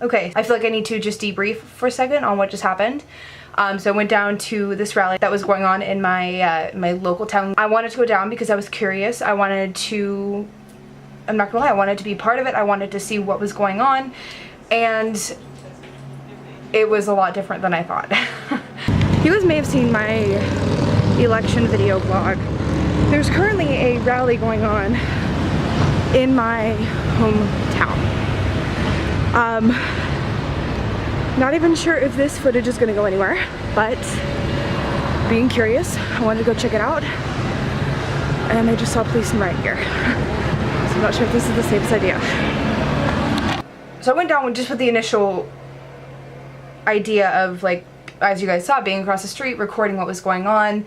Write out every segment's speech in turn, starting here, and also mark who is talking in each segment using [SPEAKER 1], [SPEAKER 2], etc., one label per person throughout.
[SPEAKER 1] Okay, I feel like I need to just debrief for a second on what just happened. So I went down to this rally that was going on in my my local town. I wanted to go down because I was curious. I wanted to, I'm not gonna lie, I wanted to be part of it. I wanted to see what was going on, and it was a lot different than I thought. You guys may have seen my election video vlog. There's currently a rally going on in my hometown. Not even sure if this footage is gonna go anywhere, but being curious, I wanted to go check it out, and I just saw policemen right here. So I'm not sure if this is the safest idea. So I went down just with the initial idea of, like, as you guys saw, being across the street, recording what was going on,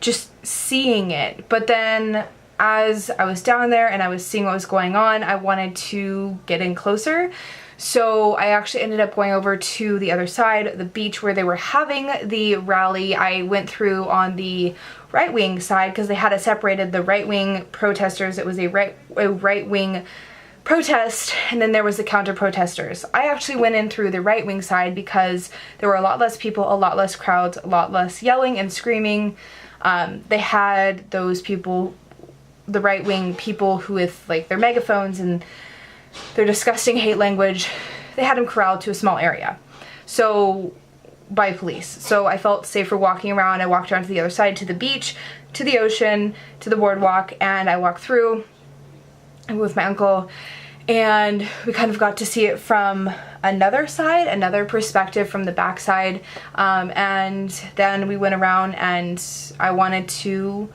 [SPEAKER 1] just seeing it. But then as I was down there and I was seeing what was going on, I wanted to get in closer. So I actually ended up going over to the other side, the beach where they were having the rally. I went through on the right-wing side because they had it separated, the right-wing protesters. It was a right-wing protest, and then there was the counter-protesters. I actually went in through the right-wing side because there were a lot less people, a lot less crowds, a lot less yelling and screaming. They had those people, the right-wing people who with like their megaphones and their disgusting hate language, they had them corralled to a small area. So, by police. So I felt safer walking around. I walked around to the other side, to the beach, to the ocean, to the boardwalk, and I walked through with my uncle, and we kind of got to see it from another side, another perspective from the back side, and then we went around and I wanted to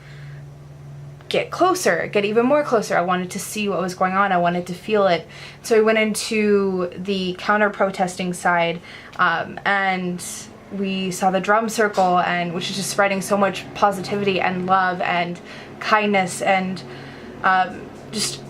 [SPEAKER 1] get closer, get even more closer. I wanted to see what was going on. I wanted to feel it. So I went into the counter-protesting side, and we saw the drum circle, and which is just spreading so much positivity and love and kindness and just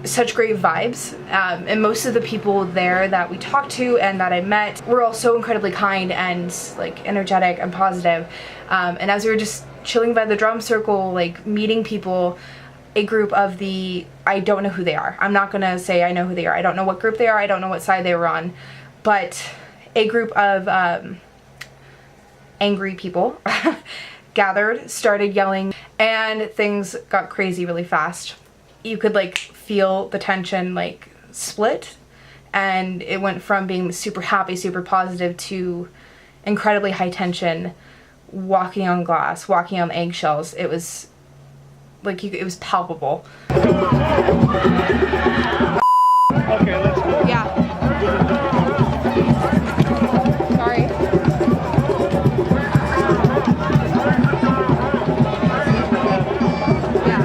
[SPEAKER 1] such great vibes. And most of the people there that we talked to and that I met were all so incredibly kind and like energetic and positive. And as we were just chilling by the drum circle, like meeting people, a group of the, I don't know who they are. I'm not gonna say I know who they are. I don't know what group they are. I don't know what side they were on. But a group of angry people gathered, started yelling, and things got crazy really fast. You could like feel the tension like split, and it went from being super happy, super positive to incredibly high tension, walking on glass, walking on eggshells. It was like it was palpable.
[SPEAKER 2] Okay, let's go.
[SPEAKER 1] Yeah. Sorry. Yeah.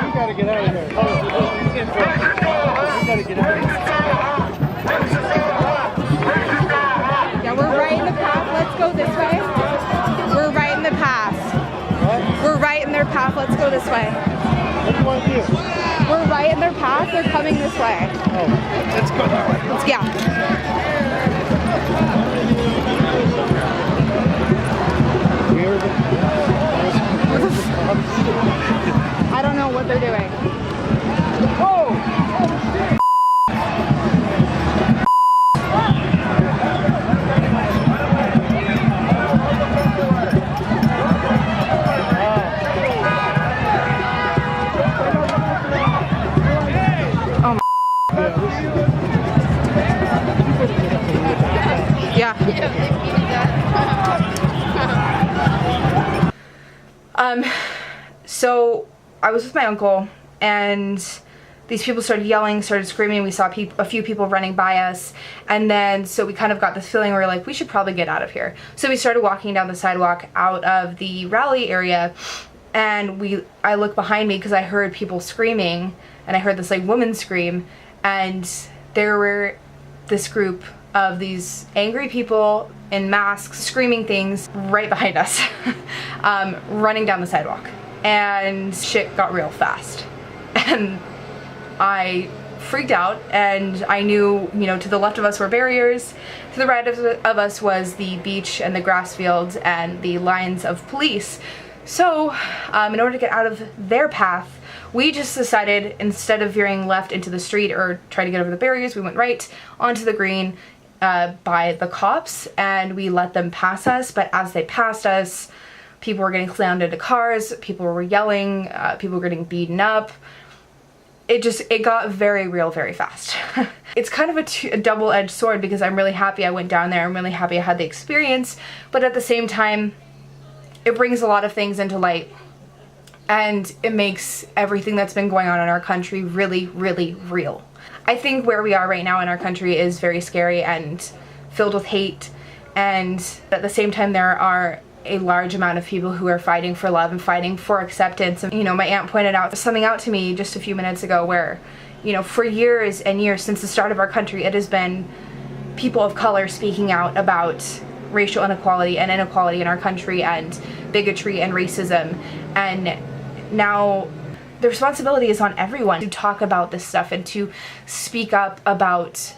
[SPEAKER 2] We gotta get out of here. We gotta get out of here.
[SPEAKER 1] Yeah, we're right in the path. Let's go this way. We're right in the path.
[SPEAKER 2] What?
[SPEAKER 1] We're right in their path. Let's go this way.
[SPEAKER 2] What do you want to do?
[SPEAKER 1] We're right in their path. They're coming this way.
[SPEAKER 2] Oh, let's go that way.
[SPEAKER 1] Let's go. I don't know what they're doing.
[SPEAKER 2] Oh!
[SPEAKER 1] Yeah. So I was with my uncle, and these people started yelling, started screaming. We saw a few people running by us, and then so we kind of got this feeling where we were like, we should probably get out of here. So we started walking down the sidewalk out of the rally area, and I looked behind me because I heard people screaming, and I heard this like woman scream, and there were this group of these angry people in masks screaming things right behind us, running down the sidewalk, and shit got real fast. And I freaked out, and I knew, you know, to the left of us were barriers, to the right of us was the beach and the grass fields and the lines of police. So in order to get out of their path, we just decided, instead of veering left into the street or trying to get over the barriers, we went right onto the green by the cops, and we let them pass us. But as they passed us, people were getting slammed into cars, people were yelling, people were getting beaten up. It got very real very fast. It's kind of a double-edged sword, because I'm really happy I went down there, I'm really happy I had the experience, but at the same time, it brings a lot of things into light, and it makes everything that's been going on in our country really, really real. I think where we are right now in our country is very scary and filled with hate, and at the same time there are a large amount of people who are fighting for love and fighting for acceptance. And, you know, my aunt pointed something out to me just a few minutes ago where, you know, for years and years since the start of our country, it has been people of color speaking out about racial inequality and inequality in our country and bigotry and racism. And now the responsibility is on everyone to talk about this stuff and to speak up about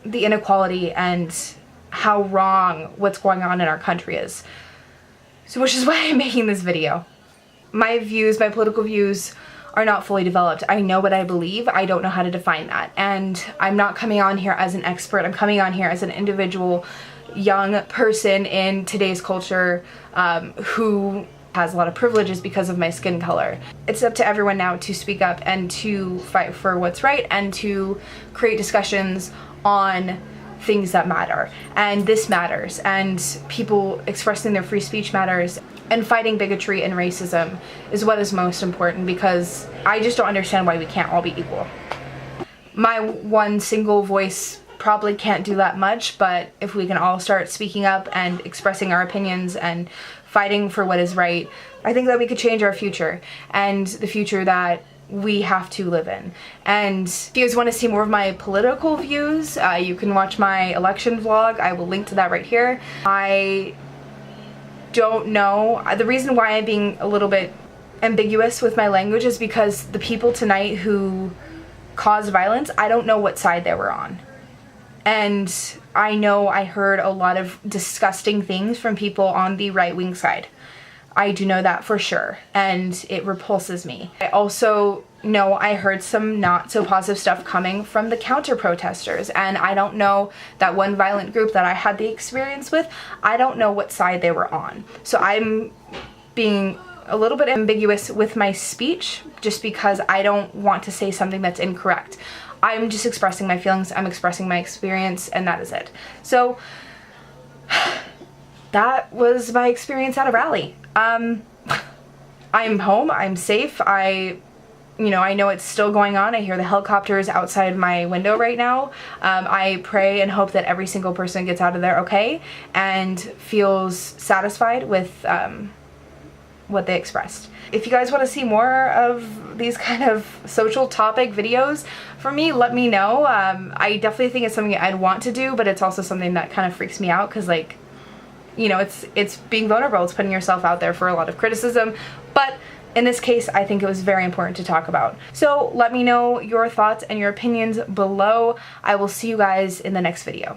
[SPEAKER 1] the inequality and how wrong what's going on in our country is. So, which is why I'm making this video. My views, my political views, are not fully developed. I know what I believe, I don't know how to define that. And I'm not coming on here as an expert, I'm coming on here as an individual young person in today's culture who has a lot of privileges because of my skin color. It's up to everyone now to speak up and to fight for what's right and to create discussions on things that matter. And this matters, and people expressing their free speech matters, and fighting bigotry and racism is what is most important, because I just don't understand why we can't all be equal. My one single voice probably can't do that much, but if we can all start speaking up and expressing our opinions and fighting for what is right, I think that we could change our future, and the future that we have to live in. And if you guys want to see more of my political views, you can watch my election vlog. I will link to that right here. I don't know. The reason why I'm being a little bit ambiguous with my language is because the people tonight who caused violence, I don't know what side they were on. And I know I heard a lot of disgusting things from people on the right-wing side. I do know that for sure, and it repulses me. I also know I heard some not so positive stuff coming from the counter-protesters, and I don't know that one violent group that I had the experience with, I don't know what side they were on. So I'm being a little bit ambiguous with my speech just because I don't want to say something that's incorrect. I'm just expressing my feelings, I'm expressing my experience, and that is it. So that was my experience at a rally. I'm home, I'm safe, I know it's still going on. I hear the helicopters outside my window right now. I pray and hope that every single person gets out of there okay and feels satisfied with what they expressed. If you guys want to see more of these kind of social topic videos from me, let me know. I definitely think it's something I'd want to do, but it's also something that kind of freaks me out because, like, you know, it's being vulnerable, it's putting yourself out there for a lot of criticism, but in this case, I think it was very important to talk about. So let me know your thoughts and your opinions below. I will see you guys in the next video.